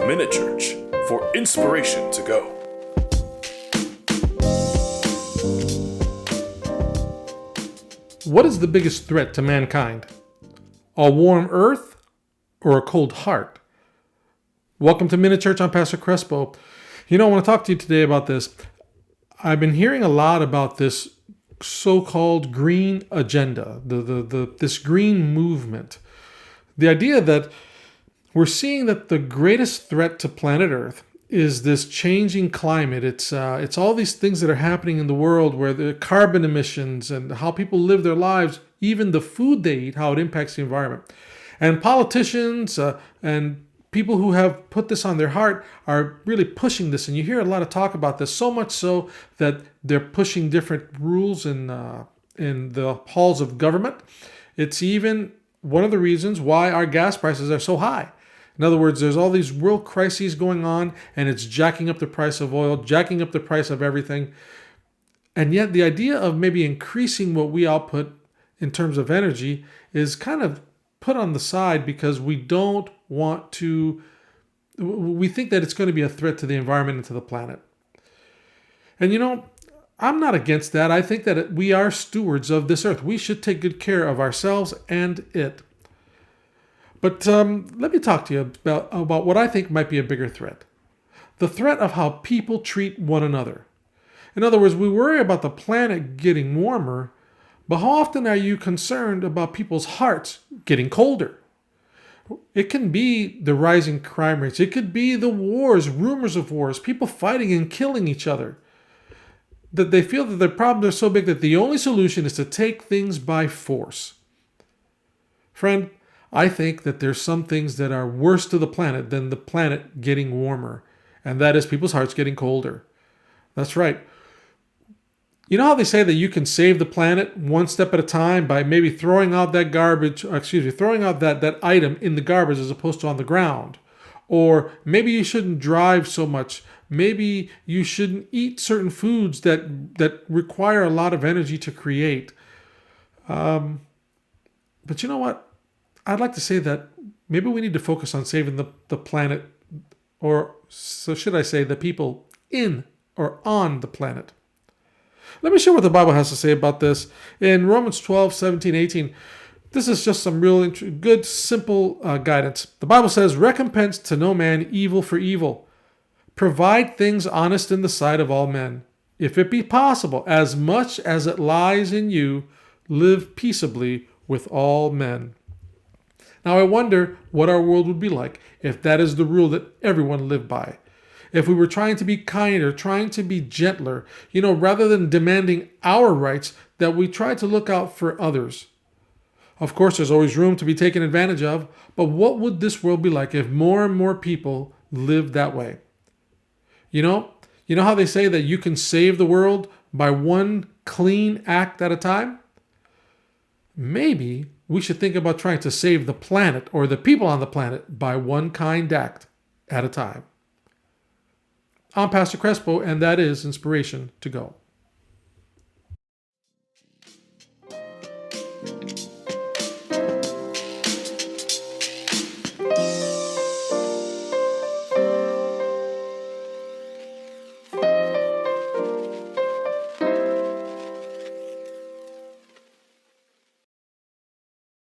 Minute Church for inspiration to go. What is the biggest threat to mankind? A warm earth or a cold heart? Welcome to Minute Church. I'm Pastor Crespo. I want to talk to you today about this. I've been hearing a lot about this so-called green agenda, this green movement. The idea that we're seeing that the greatest threat to planet Earth is this changing climate. It's all these things that are happening in the world, where the carbon emissions and how people live their lives, even the food they eat, how it impacts the environment. And politicians and people who have put this on their heart are really pushing this. And you hear a lot of talk about this, so much so that they're pushing different rules in the halls of government. It's even one of the reasons why our gas prices are so high. In other words, there's all these world crises going on, and it's jacking up the price of oil, jacking up the price of everything. And yet the idea of maybe increasing what we output in terms of energy is kind of put on the side because we think that it's going to be a threat to the environment and to the planet. And I'm not against that. I think that we are stewards of this earth. We should take good care of ourselves and it. But let me talk to you about what I think might be a bigger threat. The threat of how people treat one another. In other words, we worry about the planet getting warmer, but how often are you concerned about people's hearts getting colder? It can be the rising crime rates. It could be the wars, rumors of wars, people fighting and killing each other. That they feel that their problems are so big that the only solution is to take things by force. Friend, I think that there's some things that are worse to the planet than the planet getting warmer, and that is people's hearts getting colder. That's right. You know how they say that you can save the planet one step at a time by maybe throwing out that that item in the garbage as opposed to on the ground? Or maybe you shouldn't drive so much. Maybe you shouldn't eat certain foods that require a lot of energy to create. But you know what? I'd like to say that maybe we need to focus on saving the planet, or so should I say the people in or on the planet. Let me share what the Bible has to say about this. In Romans 12, 17, 18, this is just some real good, simple guidance. The Bible says, "Recompense to no man evil for evil. Provide things honest in the sight of all men. If it be possible, as much as it lies in you, live peaceably with all men." Now I wonder what our world would be like if that is the rule that everyone lived by. If we were trying to be kinder, trying to be gentler, rather than demanding our rights, that we try to look out for others. Of course, there's always room to be taken advantage of, but what would this world be like if more and more people lived that way? You know how they say that you can save the world by one clean act at a time? Maybe we should think about trying to save the planet or the people on the planet by one kind act at a time. I'm Pastor Crespo, and that is Inspiration to Go.